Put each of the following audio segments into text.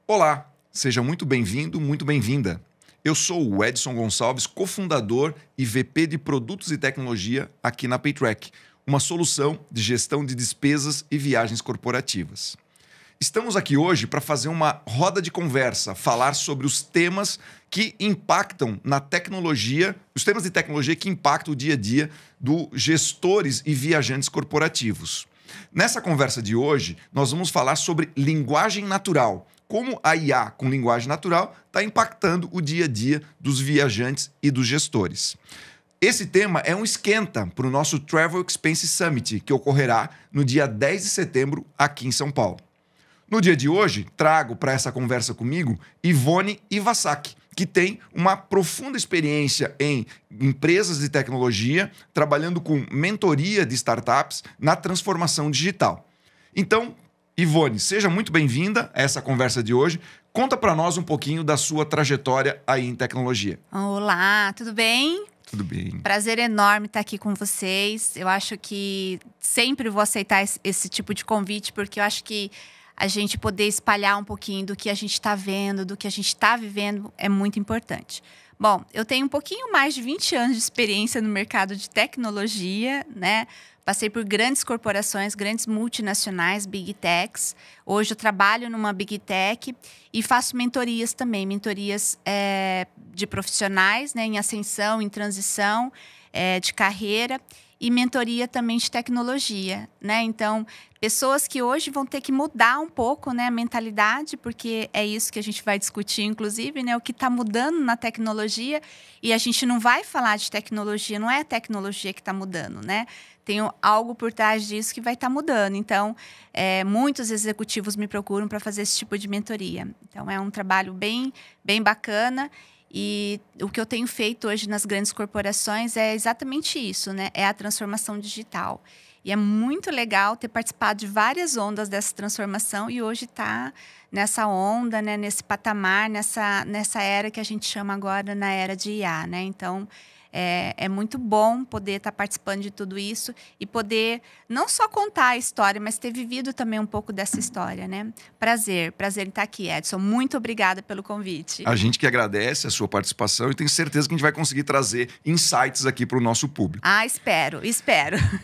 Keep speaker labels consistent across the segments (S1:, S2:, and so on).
S1: Olá, seja muito bem-vindo, muito bem-vinda. Eu sou o Edson Gonçalves, cofundador e VP de Produtos e Tecnologia aqui na Paytrack, uma solução de gestão de despesas e viagens corporativas. Estamos aqui hoje para fazer uma roda de conversa, falar sobre os temas que impactam na tecnologia, os temas de tecnologia que impactam o dia a dia dos gestores e viajantes corporativos. Nessa conversa de hoje, nós vamos falar sobre linguagem natural, como a IA com linguagem natural está impactando o dia a dia dos viajantes e dos gestores. Esse tema é um esquenta para o nosso Travel Expense Summit, que ocorrerá no dia 10 de setembro aqui em São Paulo. No dia de hoje, trago para essa conversa comigo Ivone Iwasaki, que tem uma profunda experiência em empresas de tecnologia, trabalhando com mentoria de startups na transformação digital. Então, Ivone, seja muito bem-vinda a essa conversa de hoje. Conta para nós um pouquinho da sua trajetória aí em tecnologia.
S2: Olá, tudo bem?
S1: Tudo bem.
S2: Prazer enorme estar aqui com vocês. Eu acho que sempre vou aceitar esse tipo de convite, porque eu acho que a gente poder espalhar um pouquinho do que a gente está vendo, do que a gente está vivendo, é muito importante. Bom, eu tenho um pouquinho mais de 20 anos de experiência no mercado de tecnologia, né? Passei por grandes corporações, grandes multinacionais, Big Techs. Hoje eu trabalho numa Big Tech e faço mentorias também. Mentorias de profissionais, né, em ascensão, em transição, de carreira. E mentoria também de tecnologia, né? Então, pessoas que hoje vão ter que mudar um pouco, né, a mentalidade, porque é isso que a gente vai discutir, inclusive, né? O que está mudando na tecnologia. E a gente não vai falar de tecnologia, não é a tecnologia que está mudando, né? Tem algo por trás disso que vai estar mudando. Então, muitos executivos me procuram para fazer esse tipo de mentoria. Então, é um trabalho bem bacana. E o que eu tenho feito hoje nas grandes corporações é exatamente isso, né? É a transformação digital. E é muito legal ter participado de várias ondas dessa transformação e hoje está nessa onda, né? Nesse patamar, nessa era que a gente chama agora na era de IA, né? Então, é muito bom poder estar participando de tudo isso e poder não só contar a história, mas ter vivido também um pouco dessa história, né? Prazer em estar aqui, Edson. Muito obrigada pelo convite.
S1: A gente que agradece a sua participação e tenho certeza que a gente vai conseguir trazer insights aqui para o nosso público.
S2: Ah, espero.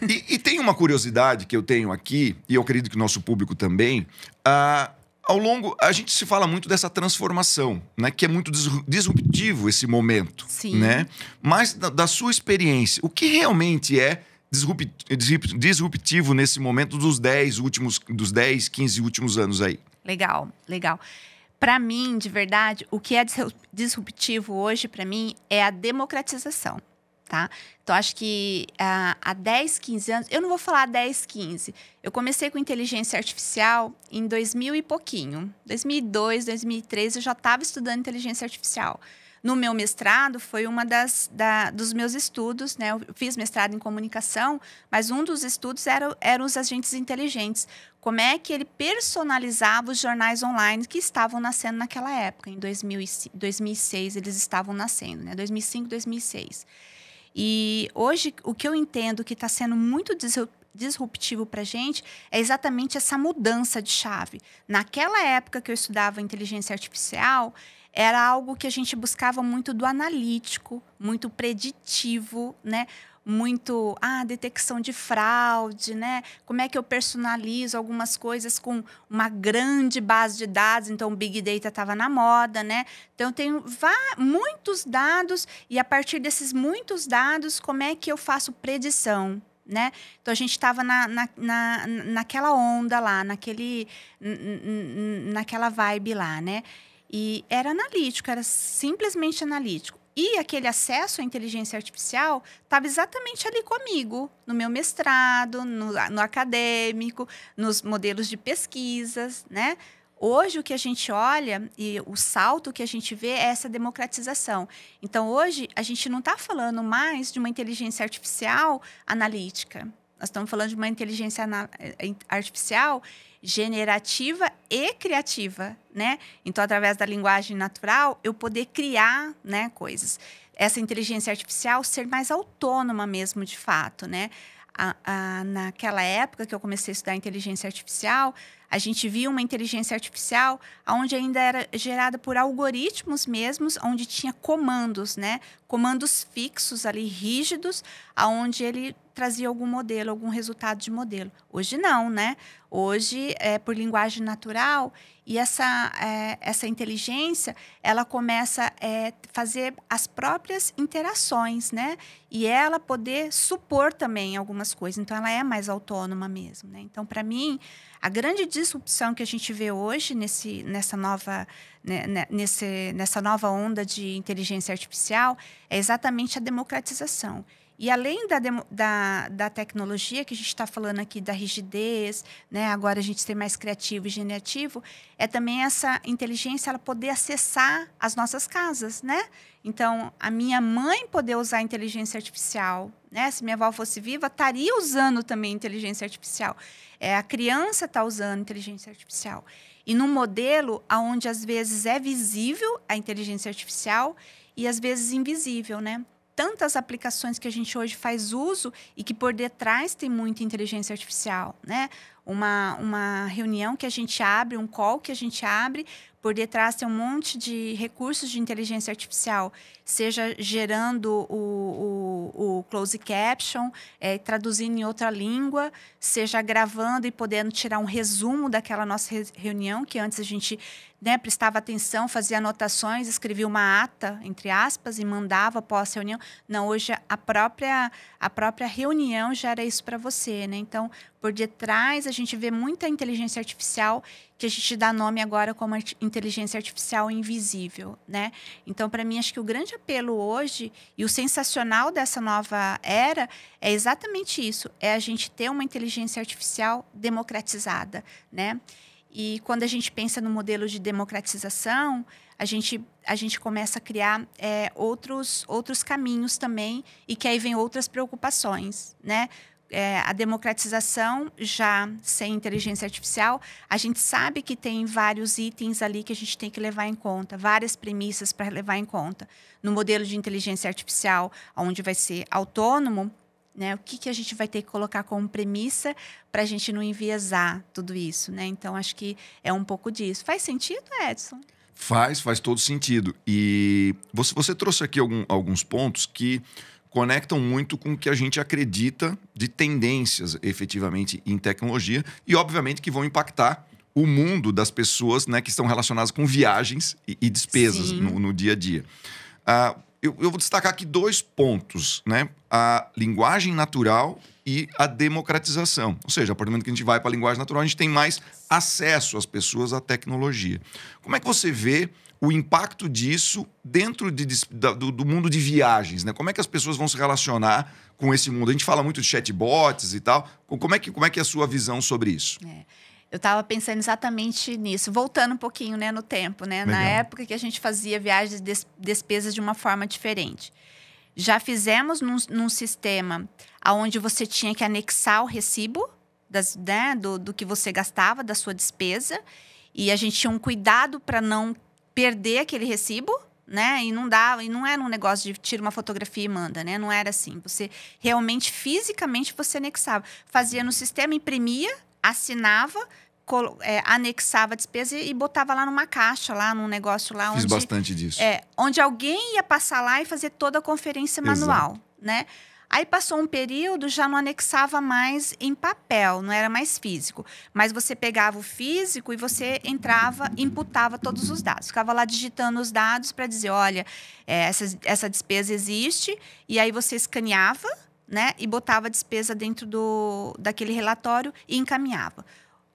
S1: E tem uma curiosidade que eu tenho aqui, e eu acredito que o nosso público também. Ao longo, a gente se fala muito dessa transformação, né? Que é muito disruptivo esse momento.
S2: Sim.
S1: Né? Mas da sua experiência, o que realmente é disruptivo nesse momento dos 10, 15 últimos anos aí?
S2: Legal. Para mim, de verdade, o que é disruptivo hoje, para mim, é a democratização. Tá? Então, acho que há 10, 15 anos... Eu não vou falar 10, 15. Eu comecei com inteligência artificial em 2000 e pouquinho. 2002, 2003, eu já estava estudando inteligência artificial. No meu mestrado, foi uma dos meus estudos, né? Eu fiz mestrado em comunicação, mas um dos estudos eram os agentes inteligentes. Como é que ele personalizava os jornais online que estavam nascendo naquela época. Em 2006, eles estavam nascendo, né? 2005, 2006. E hoje, o que eu entendo que está sendo muito disruptivo para a gente é exatamente essa mudança de chave. Naquela época que eu estudava inteligência artificial, era algo que a gente buscava muito do analítico, muito preditivo, né? Muito detecção de fraude, né? Como é que eu personalizo algumas coisas com uma grande base de dados? Então, o Big Data estava na moda, né? Então, eu tenho muitos dados e, a partir desses muitos dados, como é que eu faço predição? Né? Então, a gente estava naquela onda lá, naquela vibe lá, né? E era analítico, era simplesmente analítico. E aquele acesso à inteligência artificial estava exatamente ali comigo, no meu mestrado, no acadêmico, nos modelos de pesquisas, né? Hoje, o que a gente olha e o salto que a gente vê é essa democratização. Então, hoje, a gente não está falando mais de uma inteligência artificial analítica. Nós estamos falando de uma inteligência artificial generativa e criativa, né? Então, através da linguagem natural, eu poder criar, né, coisas. Essa inteligência artificial ser mais autônoma mesmo, de fato, né? Naquela época que eu comecei a estudar inteligência artificial, a gente via uma inteligência artificial onde ainda era gerada por algoritmos mesmos, onde tinha comandos, né? Comandos fixos ali, rígidos, aonde ele trazia algum modelo, algum resultado de modelo. Hoje não, né? Hoje é por linguagem natural e essa inteligência, ela começa a fazer as próprias interações, né? E ela poder supor também algumas coisas. Então, ela é mais autônoma mesmo, né? Então, para mim, a grande disrupção que a gente vê hoje nessa nova onda de inteligência artificial é exatamente a democratização. E além da tecnologia, que a gente está falando aqui da rigidez, né? Agora a gente ser mais criativo e generativo, é também essa inteligência ela poder acessar as nossas casas, né? Então, a minha mãe poder usar a inteligência artificial, né? Se minha avó fosse viva, estaria usando também inteligência artificial. A criança está usando inteligência artificial. E num modelo onde, às vezes, é visível a inteligência artificial e, às vezes, invisível, né? Tantas aplicações que a gente hoje faz uso e que por detrás tem muita inteligência artificial, né? Uma reunião que a gente abre, um call que a gente abre, por detrás tem um monte de recursos de inteligência artificial, seja gerando o closed caption, traduzindo em outra língua, seja gravando e podendo tirar um resumo daquela nossa reunião, que antes a gente, né, prestava atenção, fazia anotações, escrevia uma ata, entre aspas, e mandava após a reunião. Não, hoje a própria reunião gera isso para você, né? Então, por detrás, a gente vê muita inteligência artificial que a gente dá nome agora como inteligência artificial invisível, né? Então, para mim, acho que o grande apelo hoje e o sensacional dessa nova era é exatamente isso, é a gente ter uma inteligência artificial democratizada, né? E quando a gente pensa no modelo de democratização, a gente começa a criar outros caminhos também e que aí vem outras preocupações, né? A democratização, já sem inteligência artificial, a gente sabe que tem vários itens ali que a gente tem que levar em conta, várias premissas para levar em conta. No modelo de inteligência artificial, onde vai ser autônomo, né, o que a gente vai ter que colocar como premissa para a gente não enviesar tudo isso, né? Então, acho que é um pouco disso. Faz sentido, Edson?
S1: Faz todo sentido. E você trouxe aqui alguns pontos que conectam muito com o que a gente acredita de tendências, efetivamente, em tecnologia e, obviamente, que vão impactar o mundo das pessoas, né, que estão relacionadas com viagens e despesas no dia a dia. Eu vou destacar aqui 2 pontos, né? A linguagem natural e a democratização. Ou seja, a partir do momento que a gente vai para a linguagem natural, a gente tem mais acesso às pessoas à tecnologia. Como é que você vê o impacto disso dentro do mundo de viagens, né? Como é que as pessoas vão se relacionar com esse mundo? A gente fala muito de chatbots e tal. Como é que é a sua visão sobre isso?
S2: Eu estava pensando exatamente nisso, voltando um pouquinho, né, no tempo, né? Na época que a gente fazia viagens e despesas de uma forma diferente. Já fizemos num sistema onde você tinha que anexar o recibo do que você gastava, da sua despesa, e a gente tinha um cuidado para não perder aquele recibo, né? E não era um negócio de tira uma fotografia e manda, né? Não era assim. Você realmente, fisicamente, você anexava. Fazia no sistema, imprimia, assinava, anexava a despesa e botava lá numa caixa, lá num negócio lá.
S1: Fiz bastante disso.
S2: Onde alguém ia passar lá e fazer toda a conferência manual, né? Aí passou um período, já não anexava mais em papel, não era mais físico. Mas você pegava o físico e você entrava, imputava todos os dados. Ficava lá digitando os dados para dizer, olha, essa despesa existe. E aí você escaneava, né? E botava a despesa dentro daquele relatório e encaminhava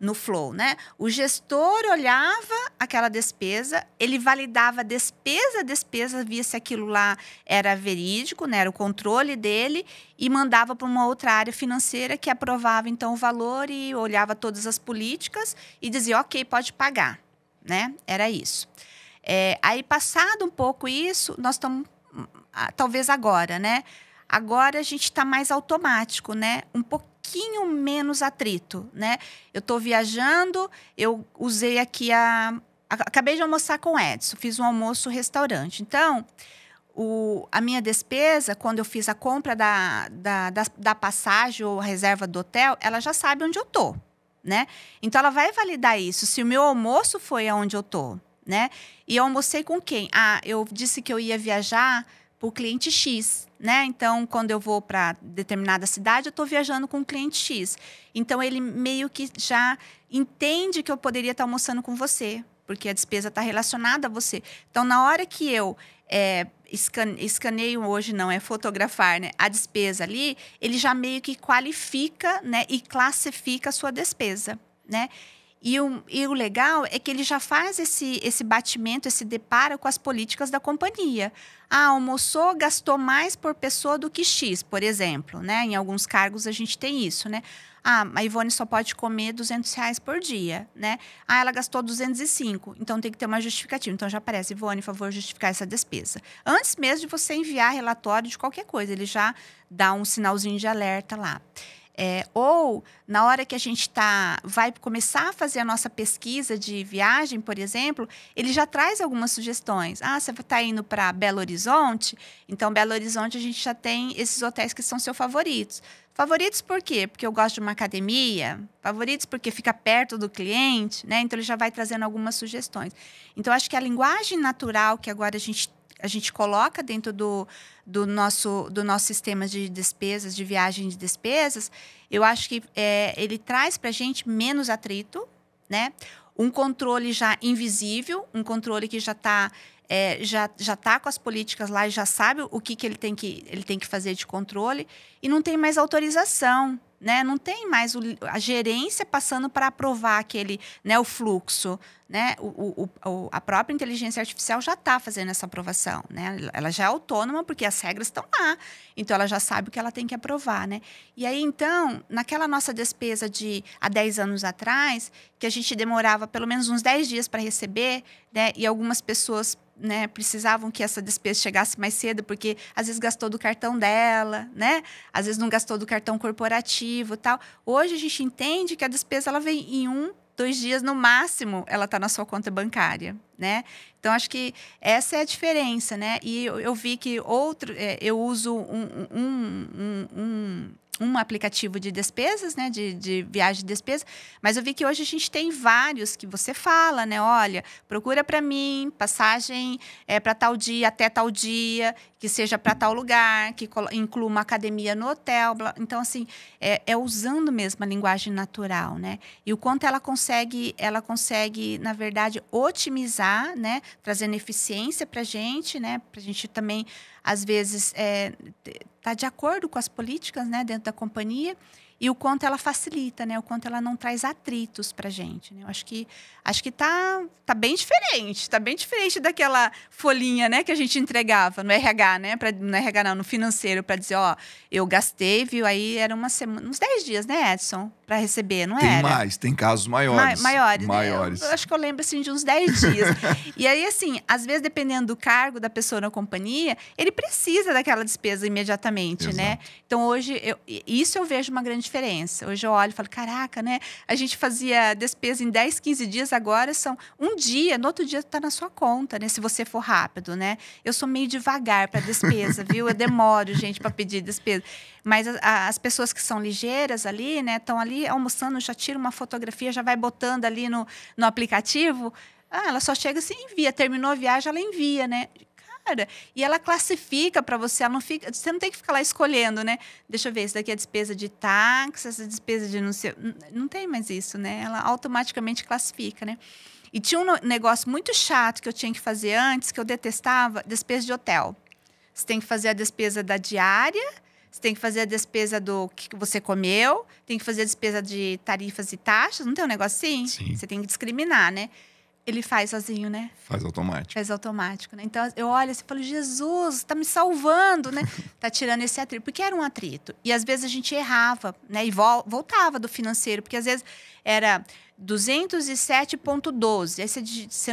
S2: no flow, né? O gestor olhava aquela despesa, ele validava a despesa, via se aquilo lá era verídico, né? Era o controle dele, e mandava para uma outra área financeira que aprovava então o valor e olhava todas as políticas e dizia, ok, pode pagar, né? Era isso. Aí, passado um pouco isso, nós estamos, talvez agora, né? Agora a gente está mais automático, né? Um pouquinho menos atrito, né? Eu estou viajando, eu usei aqui acabei de almoçar com o Edson, fiz um almoço restaurante. Então, a minha despesa, quando eu fiz a compra da passagem ou a reserva do hotel, ela já sabe onde eu estou, né? Então, ela vai validar isso. Se o meu almoço foi aonde eu tô, né? E eu almocei com quem? Ah, eu disse que eu ia viajar para o cliente X, né? Então, quando eu vou para determinada cidade, eu estou viajando com o cliente X. Então, ele meio que já entende que eu poderia estar almoçando com você, porque a despesa está relacionada a você. Então, na hora que eu escaneio, hoje não é fotografar, né, a despesa ali, ele já meio que qualifica, né, e classifica a sua despesa, né? E o legal é que ele já faz esse batimento, esse deparo com as políticas da companhia. Ah, almoçou, gastou mais por pessoa do que X, por exemplo, né? Em alguns cargos a gente tem isso, né? Ah, a Ivone só pode comer R$ 200 por dia, né? Ah, ela gastou 205, então tem que ter uma justificativa. Então já aparece, Ivone, por favor, justificar essa despesa. Antes mesmo de você enviar relatório de qualquer coisa, ele já dá um sinalzinho de alerta lá. Ou, na hora que a gente vai começar a fazer a nossa pesquisa de viagem, por exemplo, ele já traz algumas sugestões. Ah, você está indo para Belo Horizonte? Então, Belo Horizonte, a gente já tem esses hotéis que são seus favoritos. Favoritos por quê? Porque eu gosto de uma academia. Favoritos porque fica perto do cliente, né? Então, ele já vai trazendo algumas sugestões. Então, acho que a linguagem natural que agora a gente coloca dentro do nosso sistema de despesas, de viagem de despesas, eu acho que ele traz para a gente menos atrito, né? Um controle já invisível, um controle que já está com as políticas lá e já sabe o que ele tem que fazer de controle, e não tem mais autorização, né? Não tem mais a gerência passando para aprovar o fluxo, né? A própria inteligência artificial já está fazendo essa aprovação, né? Ela já é autônoma porque as regras estão lá, então ela já sabe o que ela tem que aprovar, né? E aí, então, naquela nossa despesa de há 10 anos atrás, que a gente demorava pelo menos uns 10 dias para receber, né? E algumas pessoas, né, precisavam que essa despesa chegasse mais cedo, porque às vezes gastou do cartão dela, né? Às vezes não gastou do cartão corporativo e tal. Hoje a gente entende que a despesa ela vem em 2 dias no máximo, ela está na sua conta bancária, né? Então, acho que essa é a diferença, né? E eu vi que eu uso um aplicativo de despesas, né, de viagem de despesa, mas eu vi que hoje a gente tem vários que você fala, né, olha, procura para mim passagem para tal dia, até tal dia, que seja para tal lugar, que inclua uma academia no hotel, então, assim, usando mesmo a linguagem natural, né, e o quanto ela consegue, na verdade, otimizar, né, trazendo eficiência para a gente, né, para a gente também, às vezes, está de acordo com as políticas, né, dentro da companhia, e o quanto ela facilita, né, o quanto ela não traz atritos para a gente, né? Eu acho que tá bem diferente daquela folhinha, né, que a gente entregava no RH, né, no RH não, no financeiro, para dizer, ó, eu gastei, viu, aí era uma semana, uns 10 dias, né, Edson, para receber, não era?
S1: Tem casos maiores.
S2: Maiores. Né? Eu acho que eu lembro, assim, de uns 10 dias. E aí, assim, às vezes, dependendo do cargo da pessoa na companhia, ele precisa daquela despesa imediatamente, exato, né? Então, hoje, isso eu vejo uma grande diferença. Hoje eu olho e falo, caraca, né? A gente fazia despesa em 10, 15 dias, agora são um dia, no outro dia está na sua conta, né? Se você for rápido, né? Eu sou meio devagar para despesa, viu? Eu demoro, gente, para pedir despesa. Mas as pessoas que são ligeiras ali, né? Estão ali almoçando, já tira uma fotografia, já vai botando ali no aplicativo. Ela só chega assim, envia. Terminou a viagem, ela envia, né? E ela classifica para você, você não tem que ficar lá escolhendo, né? Deixa eu ver, isso daqui é despesa de táxi, essa despesa de não sei... Não tem mais isso, né? Ela automaticamente classifica, né? E tinha um negócio muito chato que eu tinha que fazer antes, que eu detestava, despesa de hotel. Você tem que fazer a despesa da diária, você tem que fazer a despesa do que você comeu, tem que fazer a despesa de tarifas e taxas, não tem um negócio assim?
S1: Sim.
S2: Você tem que discriminar, né? Ele faz sozinho, né?
S1: Faz automático.
S2: Né? Então, eu olho assim e falo, Jesus, está me salvando, né? Está tirando esse atrito. Porque era um atrito. E, às vezes, a gente errava, né? E voltava do financeiro. Porque, às vezes, era 207,12. Aí, você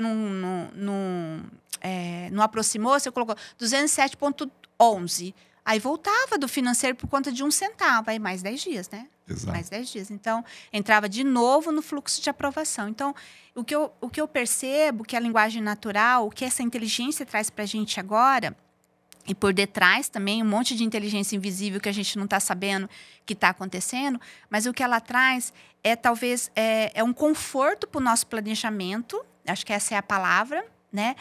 S2: não aproximou, você colocou 207,11. Aí, voltava do financeiro por conta de 1 centavo. Aí, mais 10 dias, né?
S1: Exato.
S2: Mais 10 dias. Então, entrava de novo no fluxo de aprovação. Então, o que eu percebo que a linguagem natural, o que essa inteligência traz para a gente agora, E por detrás também um monte de inteligência invisível que a gente não está sabendo que está acontecendo. Mas o que ela traz é talvez um conforto para o nosso planejamento. Acho que essa é a palavra, né?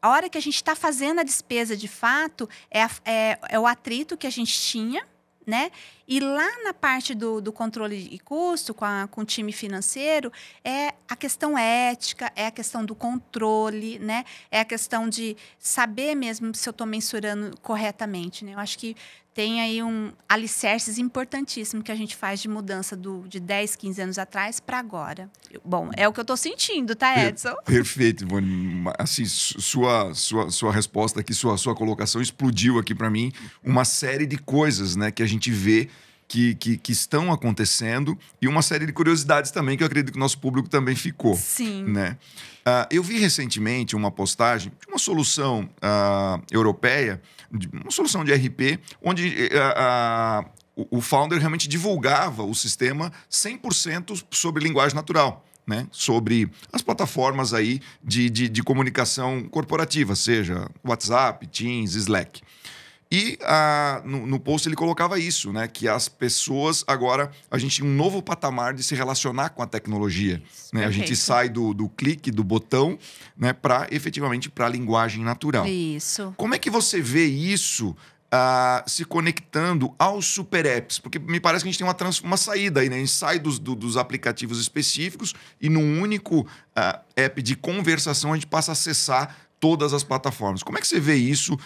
S2: A hora que a gente está fazendo a despesa de fato é o atrito que a gente tinha, né? E lá na parte do controle de custo, com o time financeiro, é a questão ética, é a questão do controle, né? É a questão de saber mesmo se eu estou mensurando corretamente, né? Eu acho que tem aí alicerces importantíssimo que a gente faz de mudança de 10, 15 anos atrás para agora. Bom, é o que eu estou sentindo, tá, Edson?
S1: Perfeito, Ivone. Assim, sua resposta aqui, sua colocação explodiu aqui para mim uma série de coisas, né, que a gente vê que estão acontecendo e uma série de curiosidades também que eu acredito que o nosso público também ficou.
S2: Sim.
S1: Né? Eu vi recentemente uma postagem de uma solução europeia, uma solução de RP, onde o founder realmente divulgava o sistema 100% sobre linguagem natural. Né, sobre as plataformas aí de comunicação corporativa, seja WhatsApp, Teams, Slack. E no post ele colocava isso, né? Que as pessoas agora, a gente tem um novo patamar de se relacionar com a tecnologia. Né? A gente sai do clique, do botão, né? Efetivamente para a linguagem natural.
S2: Isso.
S1: Como é que você vê isso se conectando aos super apps? Porque me parece que a gente tem uma saída aí, né? A gente sai dos aplicativos específicos e num único app de conversação a gente passa a acessar todas as plataformas. Como é que você vê isso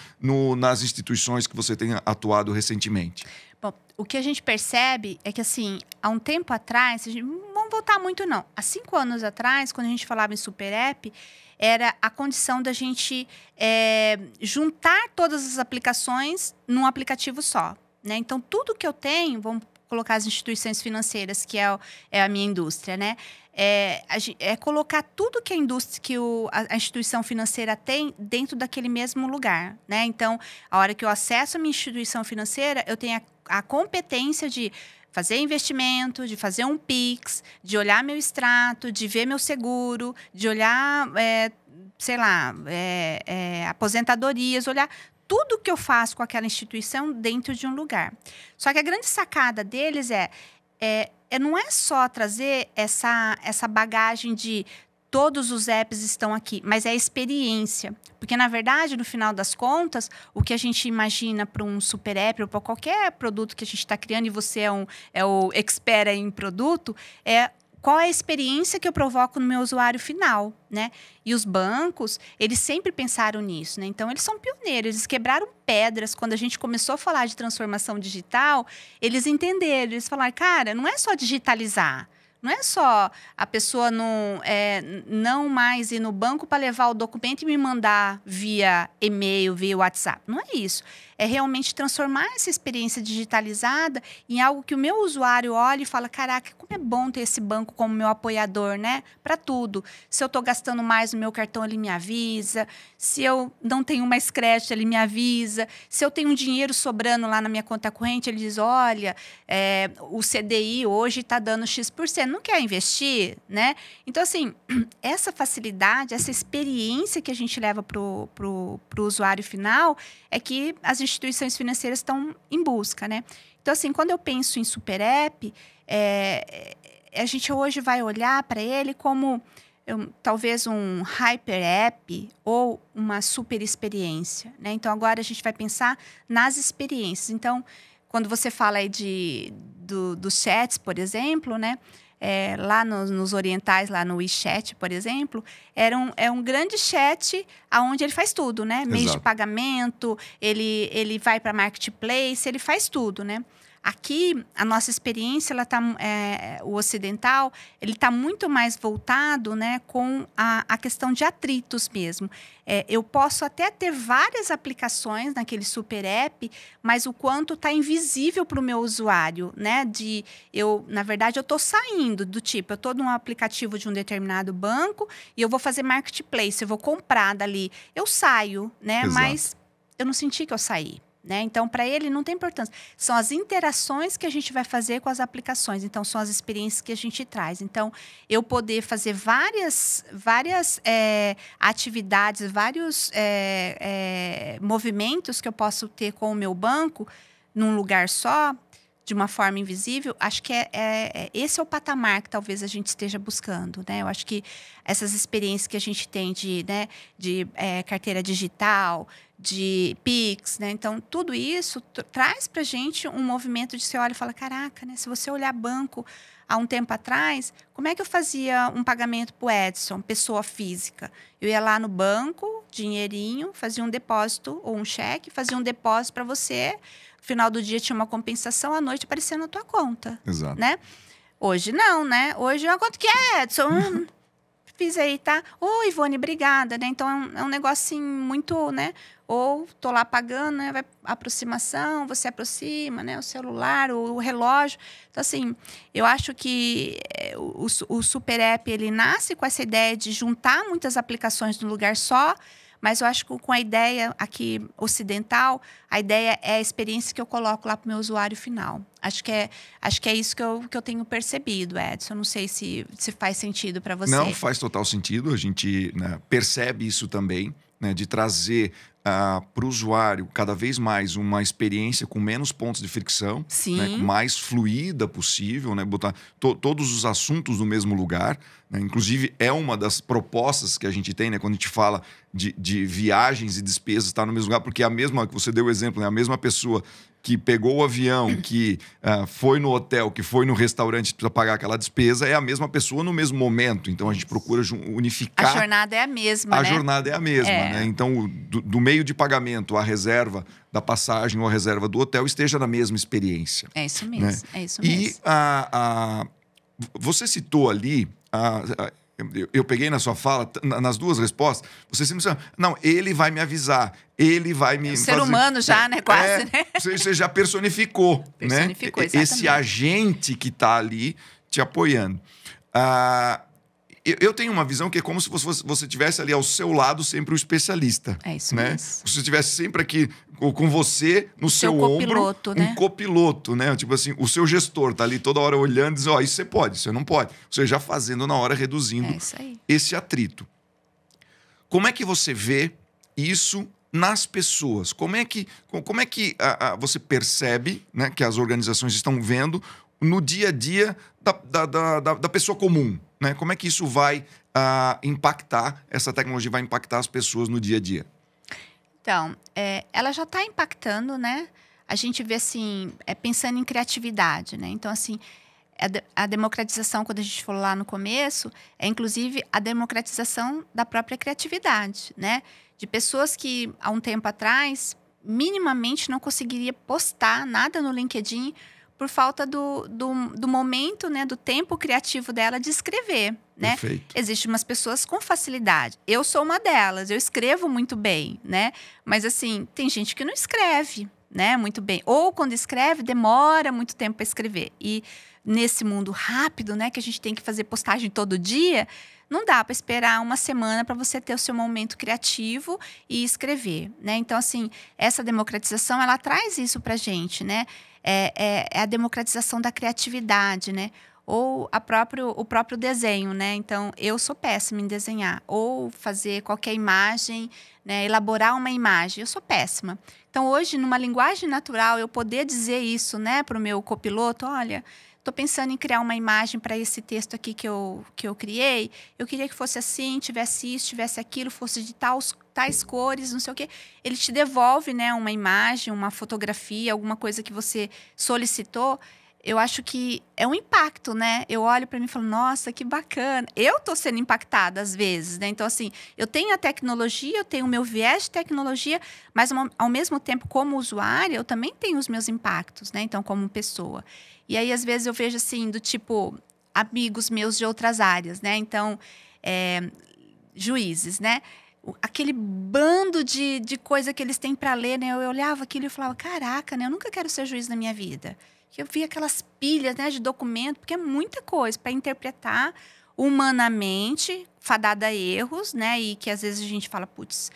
S1: nas instituições que você tem atuado recentemente?
S2: Bom, o que a gente percebe é que, assim, há um tempo atrás, não vamos voltar muito não, há 5 anos atrás, quando a gente falava em super app, era a condição da gente juntar todas as aplicações num aplicativo só. Né? Então, tudo que eu tenho, vamos colocar as instituições financeiras, que é a minha indústria, né? Colocar tudo que a indústria, a instituição financeira tem dentro daquele mesmo lugar, né? Então, a hora que eu acesso a minha instituição financeira, eu tenho a competência de fazer investimento, de fazer um Pix, de olhar meu extrato, de ver meu seguro, de olhar, aposentadorias, olhar tudo que eu faço com aquela instituição dentro de um lugar. Só que a grande sacada deles não é só trazer essa bagagem de todos os apps estão aqui, mas é a experiência. Porque, na verdade, no final das contas, o que a gente imagina para um super app ou para qualquer produto que a gente está criando, e você é o expert em produto, qual é a experiência que eu provoco no meu usuário final, né? E os bancos, eles sempre pensaram nisso, né? Então, eles são pioneiros, eles quebraram pedras. Quando a gente começou a falar de transformação digital, eles entenderam, eles falaram, cara, não é só digitalizar, não é só a pessoa não mais ir no banco para levar o documento e me mandar via e-mail, via WhatsApp. Não é isso. É realmente transformar essa experiência digitalizada em algo que o meu usuário olha e fala, caraca, como é bom ter esse banco como meu apoiador, né? Para tudo. Se eu estou gastando mais no meu cartão, ele me avisa. Se eu não tenho mais crédito, ele me avisa. Se eu tenho um dinheiro sobrando lá na minha conta corrente, ele diz, olha, o CDI hoje está dando X%. Não quer investir, né? Então, assim, essa facilidade, essa experiência que a gente leva para o usuário final é que as instituições financeiras estão em busca, né? Então, assim, quando eu penso em super app, a gente hoje vai olhar para ele como talvez um hyper app ou uma super experiência, né? Então, agora a gente vai pensar nas experiências. Então, quando você fala aí dos chats, por exemplo, né? Lá nos orientais, lá no WeChat, por exemplo, é um grande chat onde ele faz tudo, né? Meios de pagamento, ele vai para marketplace, ele faz tudo, né? Aqui, a nossa experiência, o ocidental, ele está muito mais voltado, né, com a questão de atritos mesmo. Eu posso até ter várias aplicações naquele super app, mas o quanto está invisível para o meu usuário, né? Na verdade, eu estou saindo do tipo, eu estou num aplicativo de um determinado banco e eu vou fazer marketplace, eu vou comprar dali. Eu saio, né?
S1: Exato.
S2: Mas eu não senti que eu saí. né? Então, para ele não tem importância. São as interações que a gente vai fazer com as aplicações. Então, são as experiências que a gente traz. Então, eu poder fazer várias atividades, vários movimentos que eu posso ter com o meu banco num lugar só, de uma forma invisível, acho que esse é o patamar que talvez a gente esteja buscando, né? Eu acho que essas experiências que a gente tem de carteira digital, de Pix, né? Então, tudo isso traz para a gente um movimento de você olha e fala, caraca, né? Se você olhar banco há um tempo atrás, como é que eu fazia um pagamento para o Edson, pessoa física? Eu ia lá no banco, dinheirinho, fazia um depósito ou um cheque, fazia um depósito para você. No final do dia tinha uma compensação, à noite aparecia na tua conta.
S1: Exato.
S2: Né? Hoje não, né? Hoje, quanto que é, Edson? Fiz aí, tá? Oi, Ivone, obrigada, né? Então, é um negócio assim, muito, né? Ou tô lá pagando, né? Vai aproximação, você aproxima, né? O celular, o relógio. Então, assim, eu acho que o Super App, ele nasce com essa ideia de juntar muitas aplicações num lugar só, mas eu acho que com a ideia aqui ocidental, a ideia é a experiência que eu coloco lá para o meu usuário final. Acho que é isso que eu tenho percebido, Edson. Não sei se faz sentido para você.
S1: Não, faz total sentido. A gente, né, percebe isso também, né, de trazer para o usuário cada vez mais uma experiência com menos pontos de fricção, né, mais fluida possível, né, botar todos os assuntos no mesmo lugar. Né, inclusive, é uma das propostas que a gente tem, né, quando a gente fala de viagens e despesas estar no mesmo lugar, porque é a mesma, que você deu o exemplo, né, a mesma pessoa que pegou o avião, que foi no hotel, que foi no restaurante para pagar aquela despesa, é a mesma pessoa no mesmo momento. Então, a gente procura unificar.
S2: A jornada é a mesma,
S1: A jornada é a mesma, né? Então, do meio de pagamento, a reserva da passagem ou a reserva do hotel esteja na mesma experiência.
S2: É isso mesmo, né? É isso
S1: mesmo.
S2: E
S1: você citou ali... Eu peguei na sua fala, nas duas respostas, você sempre disse, não, ele vai me avisar, ele vai me
S2: ser humano já, né? Quase, né?
S1: Você já personificou, né?
S2: Exatamente.
S1: Esse agente que está ali te apoiando. Eu tenho uma visão que é como se você tivesse ali ao seu lado sempre o especialista.
S2: É isso
S1: né?
S2: mesmo.
S1: Se você estivesse sempre aqui com você, no seu ombro,
S2: né?
S1: Um copiloto, né? Tipo assim, o seu gestor tá ali toda hora olhando e dizendo, isso você pode, isso você não pode. Você já fazendo na hora, reduzindo esse atrito. Como é que você vê isso nas pessoas? Como é que você percebe, né, que as organizações estão vendo no dia a dia da pessoa comum? Né? Como é que isso vai impactar, essa tecnologia vai impactar as pessoas no dia a dia?
S2: Então, ela já está impactando, né? A gente vê, assim, pensando em criatividade, né? Então, assim, a democratização, quando a gente falou lá no começo, é inclusive a democratização da própria criatividade, né? De pessoas que, há um tempo atrás, minimamente não conseguiria postar nada no LinkedIn por falta do momento, né, do tempo criativo dela de escrever, né?
S1: Perfeito.
S2: Existem umas pessoas com facilidade. Eu sou uma delas, eu escrevo muito bem, né? Mas, assim, tem gente que não escreve, né, muito bem. Ou, quando escreve, demora muito tempo para escrever. E nesse mundo rápido, né, que a gente tem que fazer postagem todo dia, não dá para esperar uma semana para você ter o seu momento criativo e escrever, né? Então, assim, essa democratização, ela traz isso para a gente, né? É a democratização da criatividade, né? Ou o próprio desenho, né? Então, eu sou péssima em desenhar. Ou fazer qualquer imagem, né? Elaborar uma imagem. Eu sou péssima. Então, hoje, numa linguagem natural, eu poder dizer isso, né, para o meu copiloto, olha, estou pensando em criar uma imagem para esse texto aqui que eu criei. Eu queria que fosse assim, tivesse isso, tivesse aquilo, fosse de tais cores, não sei o quê. Ele te devolve, né, uma imagem, uma fotografia, alguma coisa que você solicitou. Eu acho que é um impacto, né? Eu olho para mim e falo, nossa, que bacana. Eu estou sendo impactada às vezes, né? Então, assim, eu tenho a tecnologia, eu tenho o meu viés de tecnologia, mas, ao mesmo tempo, como usuária, eu também tenho os meus impactos, né? Então, como pessoa. E aí, às vezes, eu vejo, assim, do tipo, amigos meus de outras áreas, né? Então, juízes, né? Aquele bando de coisa que eles têm para ler, né? Eu olhava aquilo e falava, caraca, né? Eu nunca quero ser juiz na minha vida. Eu vi aquelas pilhas, né, de documento, porque é muita coisa para interpretar humanamente, fadada a erros, né? E que às vezes a gente fala, putz,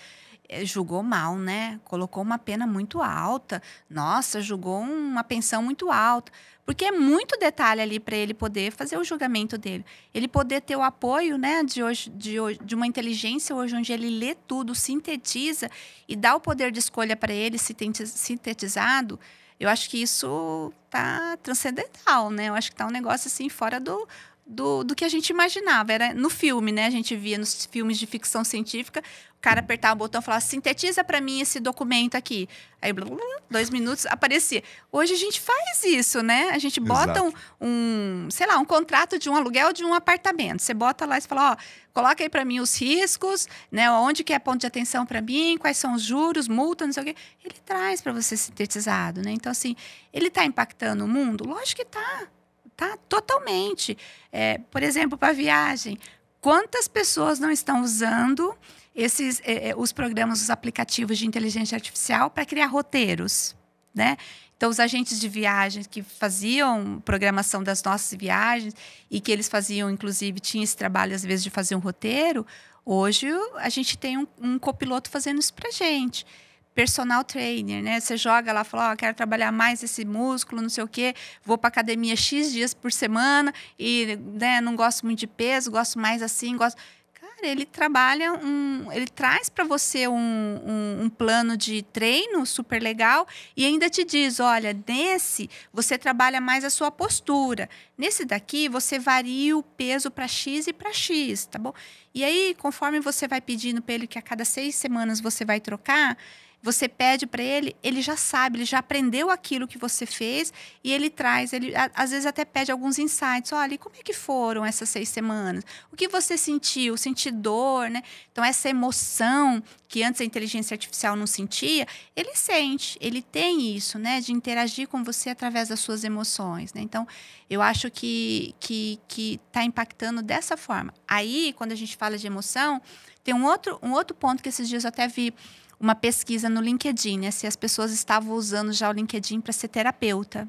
S2: julgou mal, né? Colocou uma pena muito alta. Nossa, julgou uma pensão muito alta. Porque é muito detalhe ali para ele poder fazer o julgamento dele. Ele poder ter o apoio, né, de uma inteligência hoje, onde ele lê tudo, sintetiza e dá o poder de escolha para ele sintetizado. Eu acho que isso tá transcendental, né? Eu acho que tá um negócio assim fora do que a gente imaginava. Era no filme, né? A gente via nos filmes de ficção científica, o cara apertava o botão e falava, sintetiza para mim esse documento aqui. Aí, 2 minutos, aparecia. Hoje a gente faz isso, né? A gente bota sei lá, um contrato de um aluguel de um apartamento. Você bota lá e fala, ó, coloca aí para mim os riscos, né? Onde que é ponto de atenção para mim, quais são os juros, multa, não sei o quê. Ele traz para você sintetizado, né? Então, assim, ele está impactando o mundo? Lógico que está. Tá, totalmente. Por exemplo, para viagem, quantas pessoas não estão usando os programas, os aplicativos de inteligência artificial para criar roteiros, né? Então, os agentes de viagens que faziam programação das nossas viagens e que eles faziam, inclusive, tinha esse trabalho, às vezes, de fazer um roteiro, hoje a gente tem um copiloto fazendo isso para a gente. Personal trainer, né? Você joga lá, fala, ó, quero trabalhar mais esse músculo, não sei o quê, vou para academia X dias por semana e, né, não gosto muito de peso, gosto mais assim, gosto... Cara, ele trabalha ele traz para você um plano de treino super legal e ainda te diz, olha, nesse você trabalha mais a sua postura, nesse daqui você varia o peso para X e para X, tá bom? E aí, conforme você vai pedindo para ele que a cada 6 semanas você vai trocar, você pede para ele, ele já sabe, ele já aprendeu aquilo que você fez e ele traz, ele às vezes até pede alguns insights. Olha, e como é que foram essas 6 semanas? O que você sentiu? Sentiu dor, né? Então, essa emoção que antes a inteligência artificial não sentia, ele sente, ele tem isso, né? De interagir com você através das suas emoções, né? Então, eu acho que está impactando dessa forma. Aí, quando a gente fala de emoção, tem um outro ponto que esses dias eu até vi uma pesquisa no LinkedIn, né? Se as pessoas estavam usando já o LinkedIn para ser terapeuta,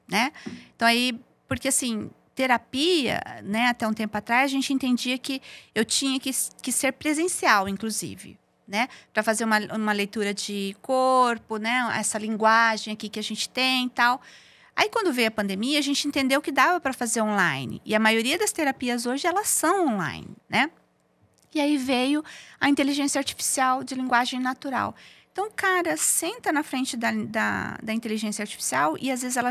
S2: né? Então, aí, porque assim, terapia, né? Até um tempo atrás, a gente entendia que eu tinha que ser presencial, inclusive, né? Para fazer uma leitura de corpo, né? Essa linguagem aqui que a gente tem e tal. Aí, quando veio a pandemia, a gente entendeu que dava para fazer online. E a maioria das terapias hoje, elas são online, né? E aí veio a inteligência artificial de linguagem natural. Então, o cara senta na frente da inteligência artificial e, às vezes, ela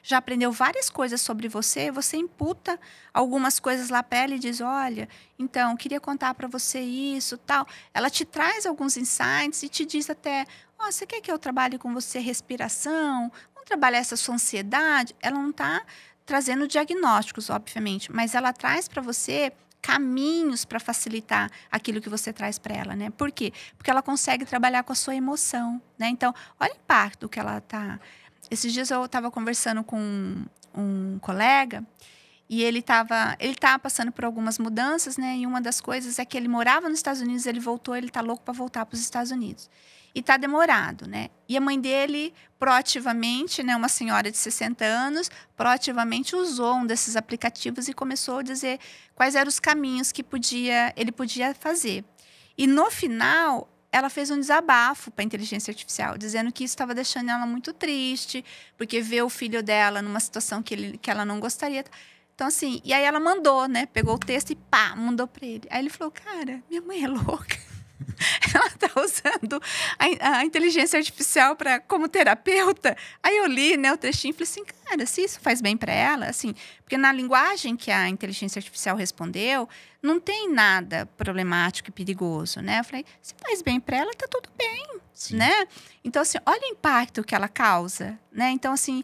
S2: já aprendeu várias coisas sobre você. Você imputa algumas coisas lá para ela e diz, olha, então, queria contar para você isso, tal. Ela te traz alguns insights e te diz até, oh, você quer que eu trabalhe com você respiração? Vamos trabalhar essa sua ansiedade? Ela não está trazendo diagnósticos, obviamente, mas ela traz para você caminhos para facilitar aquilo que você traz para ela, né? Por quê? Porque ela consegue trabalhar com a sua emoção, né? Então, olha o impacto que ela tá. Esses dias eu estava conversando com um colega e ele estava passando por algumas mudanças, né? E uma das coisas é que ele morava nos Estados Unidos, ele voltou, ele tá louco para voltar para os Estados Unidos. E tá demorado, né? E a mãe dele, proativamente, né, uma senhora de 60 anos, proativamente usou um desses aplicativos e começou a dizer quais eram os caminhos que ele podia fazer. E no final, ela fez um desabafo para a inteligência artificial, dizendo que isso estava deixando ela muito triste, porque vê o filho dela numa situação que ela não gostaria. Então, assim, e aí ela mandou, né? Pegou o texto e pá, mandou para ele. Aí ele falou, cara, minha mãe é louca. Ela está usando a inteligência artificial como terapeuta. Aí eu li, né, o trechinho e falei assim, cara, se isso faz bem para ela, assim, porque na linguagem que a inteligência artificial respondeu, não tem nada problemático e perigoso, né? Eu falei, se faz bem para ela, tá tudo bem, sim, né? Então, assim, olha o impacto que ela causa, né? Então, assim,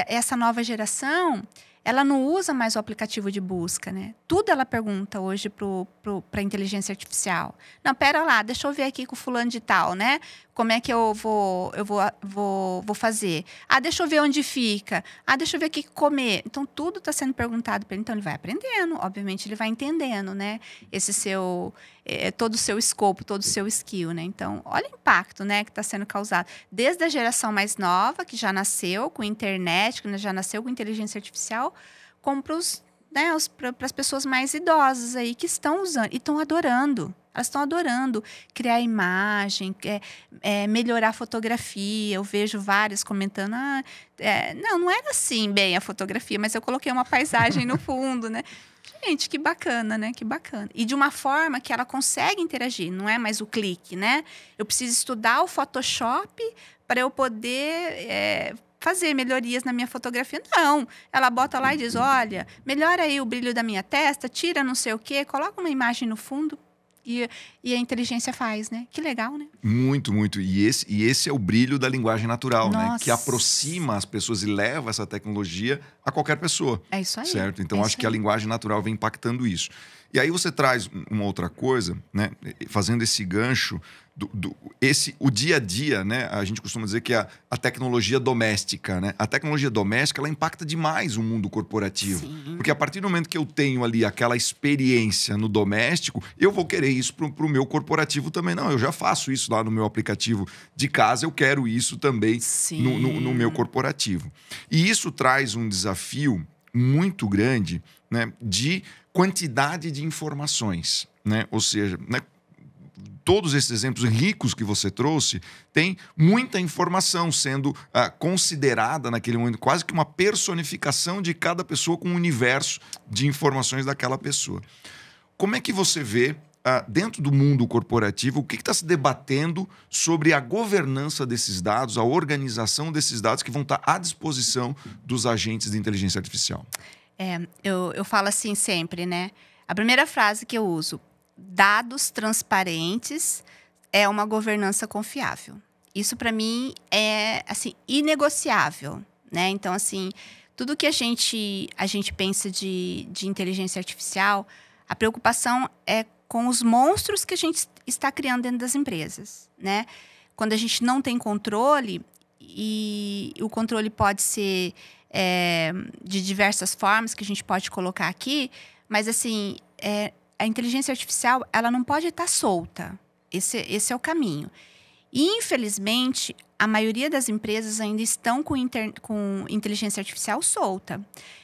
S2: essa nova geração, ela não usa mais o aplicativo de busca, né? Tudo ela pergunta hoje para a inteligência artificial. Não, pera lá, deixa eu ver aqui com o fulano de tal, né? Como é que eu vou fazer? Ah, deixa eu ver onde fica. Ah, deixa eu ver o que comer. Então, tudo está sendo perguntado para ele. Então, ele vai aprendendo. Obviamente, ele vai entendendo, né? Todo o seu escopo, todo o seu skill, né? Então, olha o impacto, né, que está sendo causado. Desde a geração mais nova, que já nasceu com internet, que já nasceu com inteligência artificial, como para as pessoas mais idosas aí que estão usando e estão adorando. Elas estão adorando criar imagem, melhorar a fotografia. Eu vejo várias comentando, não era assim bem a fotografia, mas eu coloquei uma paisagem no fundo, né? Gente, que bacana, né? Que bacana. E de uma forma que ela consegue interagir, não é mais o clique, né? Eu preciso estudar o Photoshop para eu poder fazer melhorias na minha fotografia. Não, ela bota lá e diz, olha, melhora aí o brilho da minha testa, tira não sei o quê, coloca uma imagem no fundo. E a inteligência faz, né? Que legal, né?
S1: Muito, muito. E esse é o brilho da linguagem natural, né?
S2: Nossa.
S1: Que aproxima as pessoas e leva essa tecnologia a qualquer pessoa.
S2: É isso aí.
S1: Certo? Então, acho que a linguagem natural vem impactando isso. E aí você traz uma outra coisa, né? Fazendo esse gancho, o dia a dia, né? A gente costuma dizer que é a tecnologia doméstica, né? A tecnologia doméstica, ela impacta demais o mundo corporativo.
S2: Sim.
S1: Porque a partir do momento que eu tenho ali aquela experiência no doméstico, eu vou querer isso para o meu corporativo também. Não, eu já faço isso lá no meu aplicativo de casa, eu quero isso também no meu corporativo. E isso traz um desafio muito grande, né, de quantidade de informações, né? Ou seja, né, todos esses exemplos ricos que você trouxe, tem muita informação sendo considerada naquele momento, quase que uma personificação de cada pessoa com um universo de informações daquela pessoa. Como é que você vê, dentro do mundo corporativo, o que está se debatendo sobre a governança desses dados, a organização desses dados que vão estar à disposição dos agentes de inteligência artificial?
S2: Eu falo assim sempre, né? A primeira frase que eu uso, dados transparentes é uma governança confiável. Isso, para mim, é assim, inegociável, né? Então, assim, tudo que a gente pensa de inteligência artificial, a preocupação é com os monstros que a gente está criando dentro das empresas, né? Quando a gente não tem controle, e o controle pode ser de diversas formas que a gente pode colocar aqui, mas assim, a inteligência artificial, ela não pode estar solta. Esse é o caminho. E, infelizmente, a maioria das empresas ainda estão com inteligência artificial solta.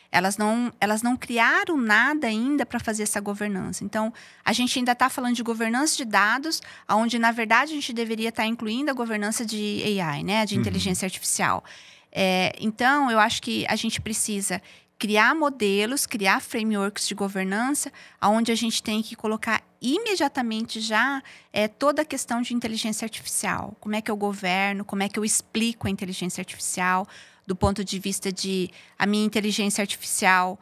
S2: Elas não criaram nada ainda para fazer essa governança. Então, a gente ainda está falando de governança de dados, onde, na verdade, a gente deveria estar incluindo a governança de AI, né? De inteligência artificial. Então, eu acho que a gente precisa criar modelos, criar frameworks de governança, onde a gente tem que colocar imediatamente já toda a questão de inteligência artificial. Como é que eu governo, como é que eu explico a inteligência artificial, do ponto de vista de a minha inteligência artificial,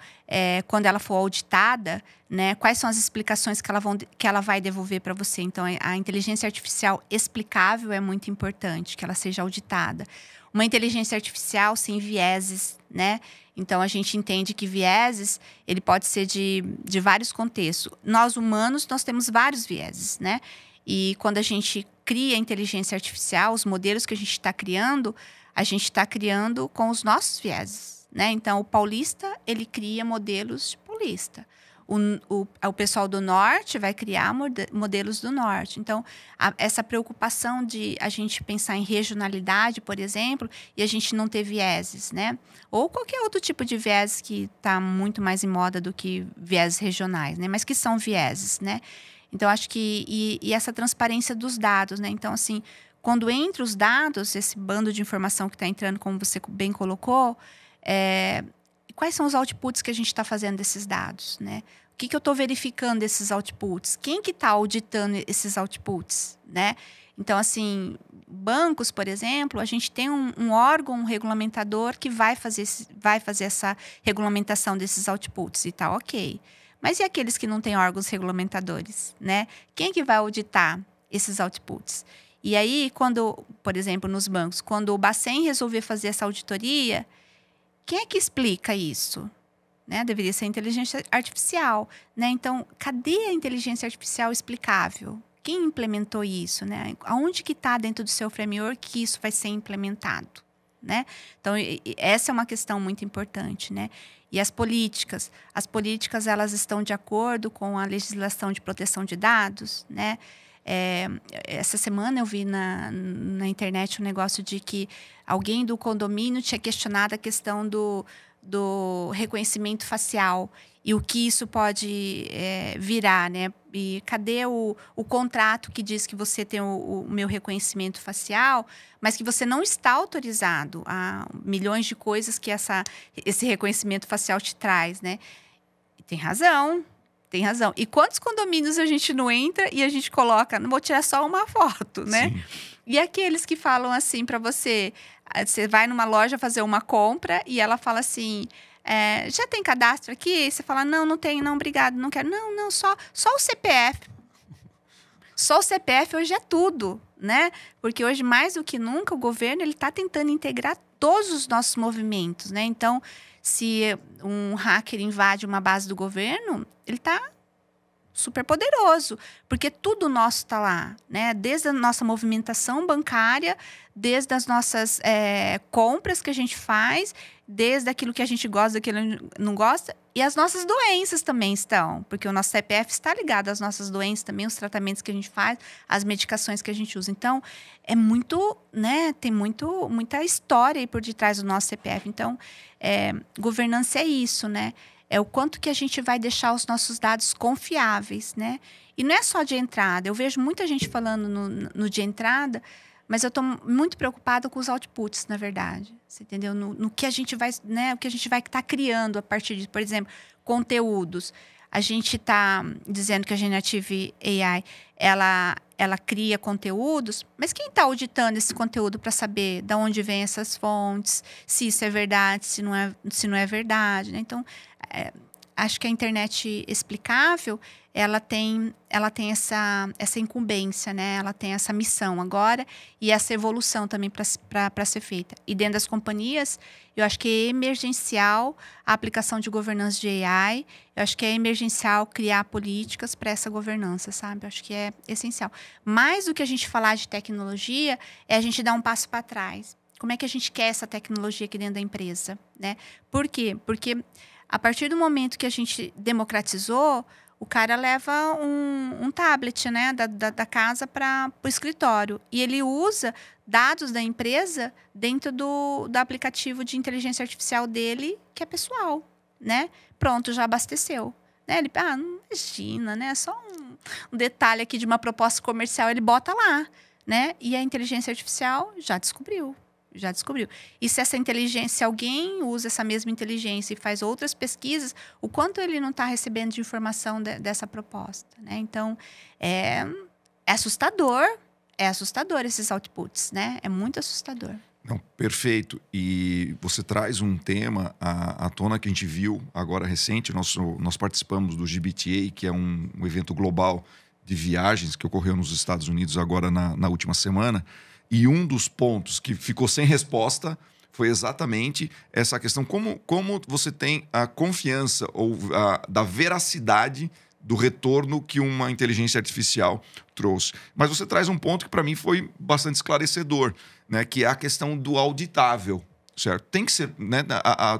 S2: quando ela for auditada, né, quais são as explicações que ela vai devolver para você. Então, a inteligência artificial explicável é muito importante, que ela seja auditada. Uma inteligência artificial sem vieses, né? Então, a gente entende que vieses, ele pode ser de vários contextos. Nós, humanos, nós temos vários vieses, né? E quando a gente cria a inteligência artificial, os modelos que a gente está criando, a gente está criando com os nossos vieses, né? Então, o paulista, ele cria modelos de paulista. O pessoal do norte vai criar modelos do norte. Então, essa preocupação de a gente pensar em regionalidade, por exemplo, e a gente não ter vieses, né? Ou qualquer outro tipo de viés que está muito mais em moda do que vieses regionais, né? Mas que são vieses, né? Então, acho que... E essa transparência dos dados, né? Então, assim, quando entra os dados, esse bando de informação que está entrando, como você bem colocou, quais são os outputs que a gente está fazendo desses dados, né? O que eu estou verificando desses outputs? Quem que está auditando esses outputs, né? Então, assim, bancos, por exemplo, a gente tem um órgão regulamentador que vai fazer essa regulamentação desses outputs e tá ok. Mas e aqueles que não têm órgãos regulamentadores, né? Quem que vai auditar esses outputs? E aí, por exemplo, nos bancos, quando o Bacen resolver fazer essa auditoria, quem é que explica isso? Né? Deveria ser a inteligência artificial, né? Então, cadê a inteligência artificial explicável? Quem implementou isso, né? Aonde que está dentro do seu framework que isso vai ser implementado, né? Então, essa é uma questão muito importante, né? E as políticas elas estão de acordo com a legislação de proteção de dados, né? Essa semana eu vi na internet um negócio de que alguém do condomínio tinha questionado a questão do reconhecimento facial e o que isso pode virar, né? E cadê o contrato que diz que você tem o meu reconhecimento facial, mas que você não está autorizado a milhões de coisas que esse reconhecimento facial te traz, né? E tem razão. Tem razão. E quantos condomínios a gente não entra e a gente coloca, não vou tirar só uma foto, né?
S1: Sim.
S2: E aqueles que falam assim para você vai numa loja fazer uma compra e ela fala assim, já tem cadastro aqui? Você fala, não tem, não, obrigado, não quero. Não, só o CPF. Só o CPF hoje é tudo, né? Porque hoje, mais do que nunca, o governo ele está tentando integrar todos os nossos movimentos, né? Então, se um hacker invade uma base do governo, ele está super poderoso, porque tudo nosso está lá, né? Desde a nossa movimentação bancária, desde as nossas compras que a gente faz, desde aquilo que a gente gosta, daquilo que não gosta, e as nossas doenças também estão, porque o nosso CPF está ligado às nossas doenças também, os tratamentos que a gente faz, as medicações que a gente usa. Então, é muito, né? Tem muita história aí por detrás do nosso CPF. Então, governança é isso, né? É o quanto que a gente vai deixar os nossos dados confiáveis, né? E não é só de entrada. Eu vejo muita gente falando no de entrada, mas eu estou muito preocupada com os outputs, na verdade. Você entendeu? No que a gente vai, né? O que a gente vai estar criando a partir de, por exemplo, conteúdos. A gente está dizendo que a Generative AI, ela cria conteúdos, mas quem está auditando esse conteúdo para saber de onde vêm essas fontes, se isso é verdade, se não é verdade, né? Então, acho que a internet explicável, ela tem essa incumbência, né? Ela tem essa missão agora e essa evolução também para ser feita. E dentro das companhias, eu acho que é emergencial a aplicação de governança de AI. Eu acho que é emergencial criar políticas para essa governança, sabe? Eu acho que é essencial. Mais do que a gente falar de tecnologia, é a gente dar um passo para trás. Como é que a gente quer essa tecnologia aqui dentro da empresa, né? Por quê? Porque a partir do momento que a gente democratizou, o cara leva um tablet, né, da casa para o escritório. E ele usa dados da empresa dentro do aplicativo de inteligência artificial dele, que é pessoal, né? Pronto, já abasteceu. Né? Ele, não imagina, né? Só um detalhe aqui de uma proposta comercial, ele bota lá, né? E a inteligência artificial já descobriu. E se essa inteligência, se alguém usa essa mesma inteligência e faz outras pesquisas, o quanto ele não está recebendo de informação dessa proposta, né? Então, é assustador esses outputs, né? É muito assustador.
S1: Não, perfeito. E você traz um tema à tona que a gente viu agora recente. Nós participamos do GBTA, que é um evento global de viagens que ocorreu nos Estados Unidos agora na última semana. E um dos pontos que ficou sem resposta foi exatamente essa questão. Como você tem a confiança ou da veracidade do retorno que uma inteligência artificial trouxe. Mas você traz um ponto que para mim foi bastante esclarecedor, né? Que é a questão do auditável, certo? Tem que ser, né?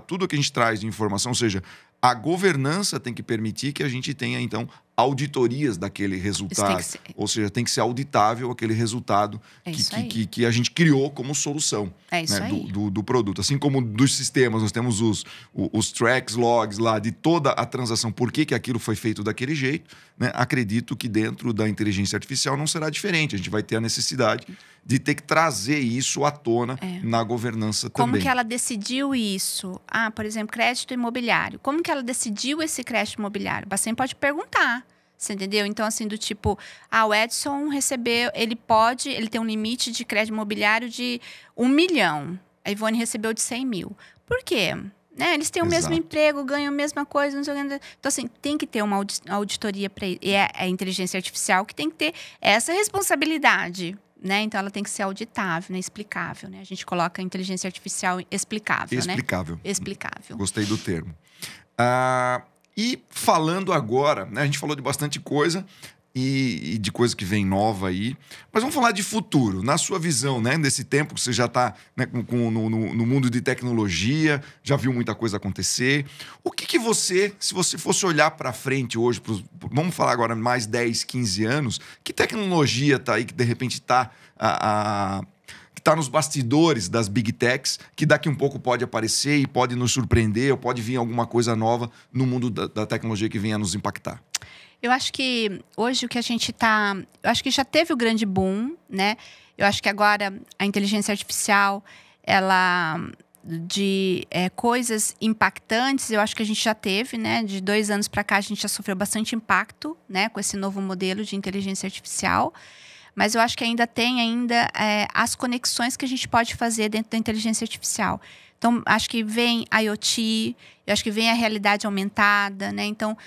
S1: Tudo que a gente traz de informação, ou seja, a governança tem que permitir que a gente tenha, então, auditorias daquele resultado. Ou seja, tem que ser auditável aquele resultado que a gente criou como solução, né, do produto. Assim como dos sistemas, nós temos os tracks, logs lá de toda a transação, por que aquilo foi feito daquele jeito, né? Acredito que dentro da inteligência artificial não será diferente. A gente vai ter a necessidade de ter que trazer isso à tona na governança também.
S2: Como que ela decidiu isso? Por exemplo, crédito imobiliário. Como que ela decidiu esse crédito imobiliário? Você pode perguntar, você entendeu? Então, assim, do tipo, o Edson recebeu, ele tem um limite de crédito imobiliário de 1 milhão. A Ivone recebeu de 100 mil. Por quê? Né? Eles têm o mesmo emprego, ganham a mesma coisa, não sei o que. Então, assim, tem que ter uma auditoria para ele. E é a inteligência artificial que tem que ter essa responsabilidade. Né? Então, ela tem que ser auditável, né? Explicável. Né? A gente coloca a inteligência artificial explicável.
S1: Explicável.
S2: Né? Explicável.
S1: Gostei do termo. E falando agora, né? A gente falou de bastante coisa e de coisa que vem nova aí. Mas vamos falar de futuro. Na sua visão, né? Nesse tempo que você já está, né, no mundo de tecnologia, já viu muita coisa acontecer. O que você, se você fosse olhar para frente hoje, vamos falar agora mais 10, 15 anos, que tecnologia está aí que de repente está que está nos bastidores das Big Techs, que daqui um pouco pode aparecer e pode nos surpreender, ou pode vir alguma coisa nova no mundo da tecnologia que venha nos impactar?
S2: Eu acho que hoje o que a gente está... Eu acho que já teve o grande boom, né? Eu acho que agora a inteligência artificial, ela... de coisas impactantes, eu acho que a gente já teve, né? De 2 anos para cá, a gente já sofreu bastante impacto, né? Com esse novo modelo de inteligência artificial. Mas eu acho que ainda tem as conexões que a gente pode fazer dentro da inteligência artificial. Então, acho que vem IoT, eu acho que vem a realidade aumentada, né? Então,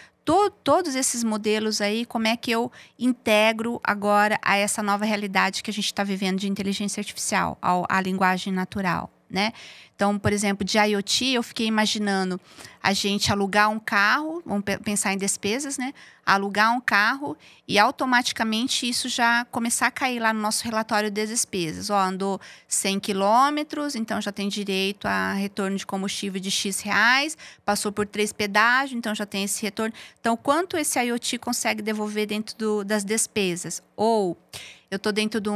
S2: todos esses modelos aí, como é que eu integro agora a essa nova realidade que a gente está vivendo de inteligência artificial, à linguagem natural, né? Então, por exemplo, de IoT, eu fiquei imaginando a gente alugar um carro, vamos pensar em despesas, né? Alugar um carro e automaticamente isso já começar a cair lá no nosso relatório de despesas. Ó, andou 100 quilômetros, então já tem direito a retorno de combustível de X reais, passou por 3 pedágios, então já tem esse retorno. Então, quanto esse IoT consegue devolver dentro das despesas? Ou eu estou dentro de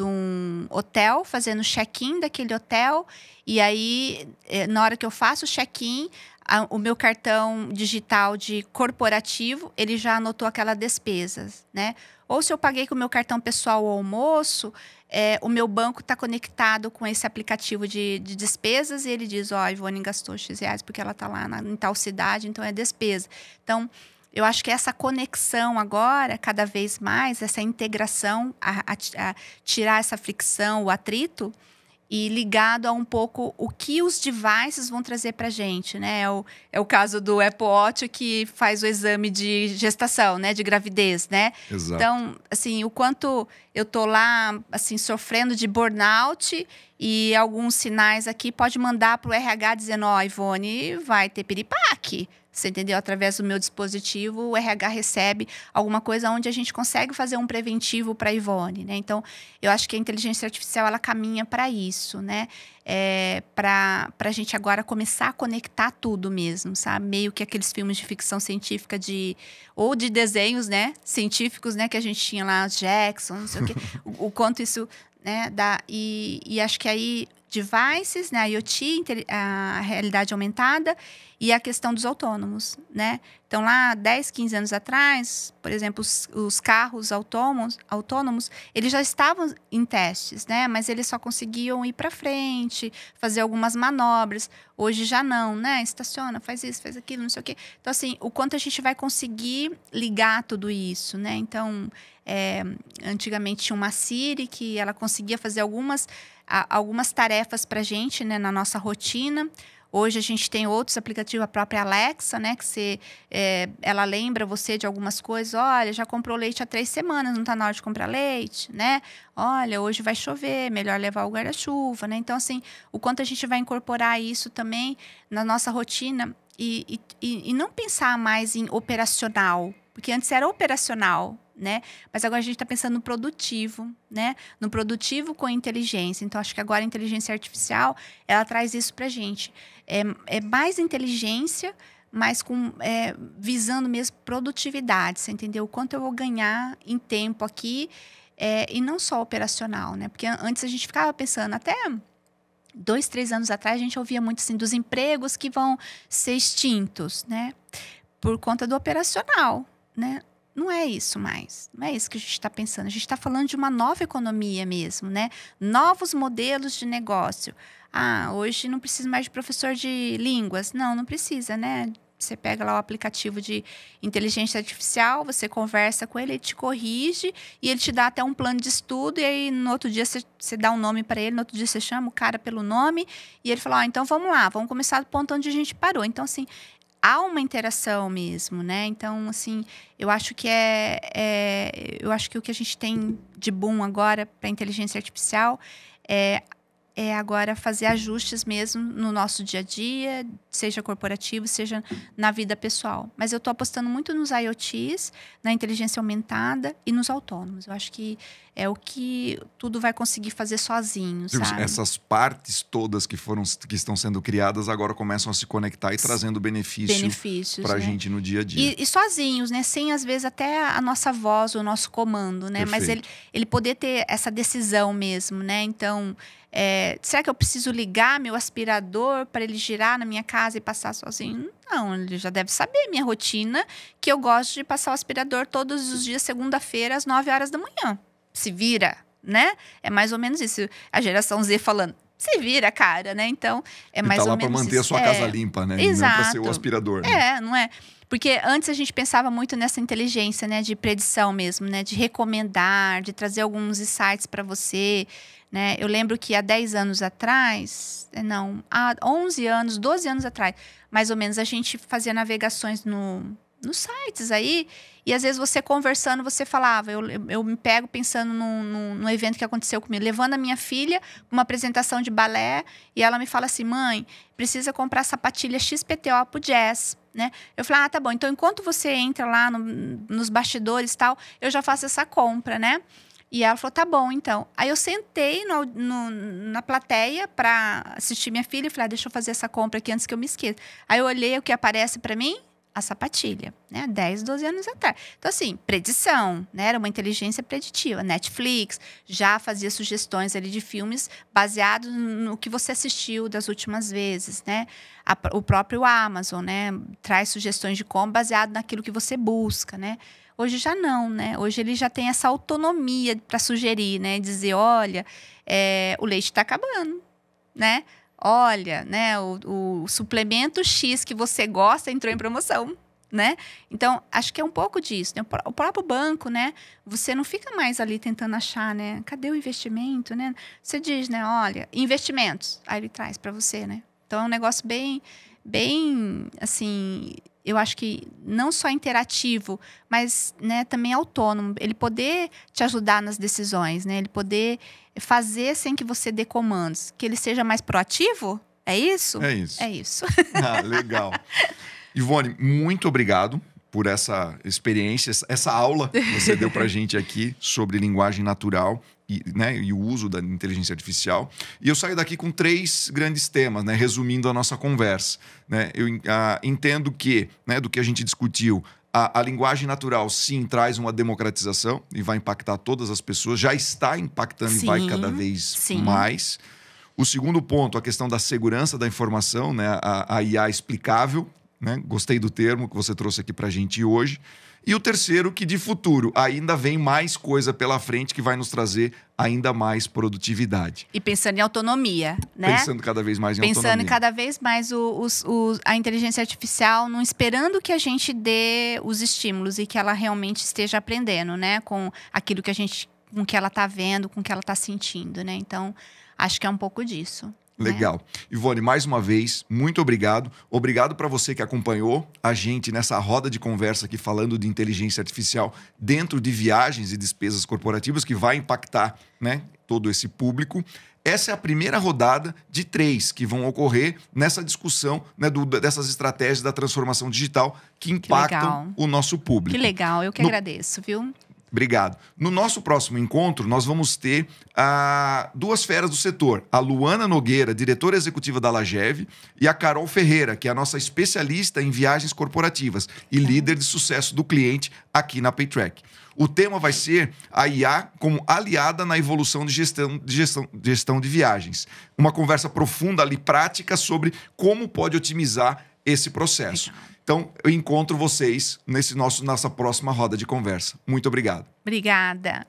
S2: um hotel, fazendo check-in daquele hotel, e aí, na hora que eu faço o check-in, o meu cartão digital de corporativo, ele já anotou aquelas despesas, né? Ou se eu paguei com o meu cartão pessoal o almoço, o meu banco está conectado com esse aplicativo de despesas e ele diz, ó, a Ivone gastou X reais porque ela está lá em tal cidade, então é despesa. Então, eu acho que essa conexão agora, cada vez mais, essa integração, a tirar essa fricção, o atrito, e ligado a um pouco o que os devices vão trazer para a gente, né? É o caso do Apple Watch que faz o exame de gestação, né? De gravidez, né?
S1: Exato.
S2: Então, assim, o quanto eu tô lá, assim, sofrendo de burnout e alguns sinais aqui, pode mandar para o RH dizendo, ó, Ivone, vai ter piripaque. Você entendeu? Através do meu dispositivo, o RH recebe alguma coisa onde a gente consegue fazer um preventivo para a Ivone, né? Então, eu acho que a inteligência artificial, ela caminha para isso, né? Para a gente agora começar a conectar tudo mesmo, sabe? Meio que aqueles filmes de ficção científica ou de desenhos, né? Científicos, né? Que a gente tinha lá, os Jackson, não sei o quê. O quanto isso, né? E acho que aí devices, né? IoT, a realidade aumentada e a questão dos autônomos, né? Então, lá, 10, 15 anos atrás, por exemplo, os carros autônomos, eles já estavam em testes, né? Mas eles só conseguiam ir para frente, fazer algumas manobras. Hoje já não, né? Estaciona, faz isso, faz aquilo, não sei o quê. Então, assim, o quanto a gente vai conseguir ligar tudo isso, né? Então, antigamente tinha uma Siri que ela conseguia fazer algumas tarefas para a gente, né? Na nossa rotina. Hoje a gente tem outros aplicativos, a própria Alexa, né? Que ela lembra você de algumas coisas. Olha, já comprou leite há 3 semanas, não está na hora de comprar leite, né? Olha, hoje vai chover, melhor levar o guarda-chuva, né? Então, assim, o quanto a gente vai incorporar isso também na nossa rotina e não pensar mais em operacional, porque antes era operacional, né? Mas agora a gente está pensando no produtivo, né? No produtivo com inteligência. Então, acho que agora a inteligência artificial, ela traz isso para a gente. É mais inteligência, mas visando mesmo produtividade, você entendeu? O quanto eu vou ganhar em tempo aqui, e não só operacional, né? Porque antes a gente ficava pensando, até 2, 3 anos atrás, a gente ouvia muito assim, dos empregos que vão ser extintos, né? Por conta do operacional, né? Não é isso mais. Não é isso que a gente está pensando. A gente está falando de uma nova economia mesmo, né? Novos modelos de negócio. Hoje não precisa mais de professor de línguas. Não precisa, né? Você pega lá o aplicativo de inteligência artificial, você conversa com ele, ele te corrige e ele te dá até um plano de estudo e aí no outro dia você dá um nome para ele, no outro dia você chama o cara pelo nome e ele fala, então vamos lá, vamos começar do ponto onde a gente parou. Então, assim, há uma interação mesmo, né? Então, assim, eu acho que eu acho que o que a gente tem de boom agora para a inteligência artificial é é agora fazer ajustes mesmo no nosso dia a dia, seja corporativo, seja na vida pessoal. Mas eu estou apostando muito nos IoTs, na inteligência aumentada e nos autônomos. Eu acho que é o que tudo vai conseguir fazer sozinho, sabe?
S1: Essas partes todas que estão sendo criadas agora começam a se conectar e trazendo benefícios para a gente no dia a dia.
S2: E sozinhos, né? Sem, às vezes, até a nossa voz, o nosso comando, né?
S1: Perfeito.
S2: Mas ele poder ter essa decisão mesmo, né? Então, será que eu preciso ligar meu aspirador para ele girar na minha casa e passar sozinho? Não, ele já deve saber minha rotina, que eu gosto de passar o aspirador todos os dias, segunda-feira, às 9 horas da manhã. Se vira, né? É mais ou menos isso. A geração Z falando, se vira, cara, né? Então, é mais ou menos isso.
S1: E tá lá para manter a sua casa limpa, né?
S2: Exato.
S1: E não para ser o aspirador, né?
S2: Não é? Porque antes a gente pensava muito nessa inteligência, né? De predição mesmo, né? De recomendar, de trazer alguns insights para você, né? Eu lembro que há 10 anos atrás, há 11 anos, 12 anos atrás, mais ou menos, a gente fazia navegações nos sites aí, e às vezes você conversando, você falava, eu me pego pensando num evento que aconteceu comigo, levando a minha filha uma apresentação de balé, e ela me fala assim, mãe, precisa comprar sapatilha XPTO pro jazz, né? Eu falei, tá bom, então enquanto você entra lá nos bastidores e tal, eu já faço essa compra, né? E ela falou, tá bom, então. Aí eu sentei na plateia para assistir minha filha e falei, deixa eu fazer essa compra aqui antes que eu me esqueça. Aí eu olhei o que aparece para mim, a sapatilha, né? 10, 12 anos atrás. Então, assim, predição, né? Era uma inteligência preditiva. Netflix já fazia sugestões ali de filmes baseados no que você assistiu das últimas vezes, né? O próprio Amazon, né? Traz sugestões de como baseado naquilo que você busca, né? Hoje já não, né? Hoje ele já tem essa autonomia para sugerir, né? Dizer, olha, o leite está acabando, né? Olha, né, o suplemento X que você gosta entrou em promoção, né? Então, acho que é um pouco disso, né? O próprio banco, né? Você não fica mais ali tentando achar, né? Cadê o investimento, né? Você diz, né? Olha, investimentos. Aí ele traz para você, né? Então, é um negócio bem, assim, eu acho que não só interativo, mas, né, também autônomo. Ele poder te ajudar nas decisões, né? Ele poder fazer sem que você dê comandos. Que ele seja mais proativo? É isso?
S1: É isso.
S2: É isso.
S1: Ah, legal. Ivone, muito obrigado por essa experiência, essa aula que você deu pra gente aqui sobre linguagem natural e o uso da inteligência artificial. E eu saio daqui com 3 grandes temas, né, resumindo a nossa conversa. Né? Eu entendo que, né, do que a gente discutiu, a linguagem natural, sim, traz uma democratização e vai impactar todas as pessoas. Já está impactando
S2: sim,
S1: e vai cada vez mais. O segundo ponto, a questão da segurança da informação, né? A IA explicável. Né? Gostei do termo que você trouxe aqui para a gente hoje. E o terceiro, que de futuro ainda vem mais coisa pela frente que vai nos trazer ainda mais produtividade.
S2: E pensando em autonomia, né?
S1: Pensando cada vez mais em autonomia.
S2: Pensando cada vez mais a inteligência artificial, não esperando que a gente dê os estímulos e que ela realmente esteja aprendendo, né? Com aquilo que com que ela está vendo, com que ela está sentindo, né? Então, acho que é um pouco disso.
S1: Legal. Ivone, mais uma vez, muito obrigado. Obrigado para você que acompanhou a gente nessa roda de conversa aqui falando de inteligência artificial dentro de viagens e despesas corporativas que vai impactar, né, todo esse público. Essa é a primeira rodada de 3 que vão ocorrer nessa discussão, né, dessas estratégias da transformação digital que impactam o nosso público.
S2: Que legal, eu que agradeço, viu?
S1: Obrigado. No nosso próximo encontro, nós vamos ter 2 feras do setor. A Luana Nogueira, diretora executiva da Lagev, e a Carol Ferreira, que é a nossa especialista em viagens corporativas e líder de sucesso do cliente aqui na Paytrack. O tema vai ser a IA como aliada na evolução de gestão de viagens. Uma conversa profunda ali, prática, sobre como pode otimizar esse processo. Legal. Então, eu encontro vocês nossa próxima roda de conversa. Muito obrigado.
S2: Obrigada.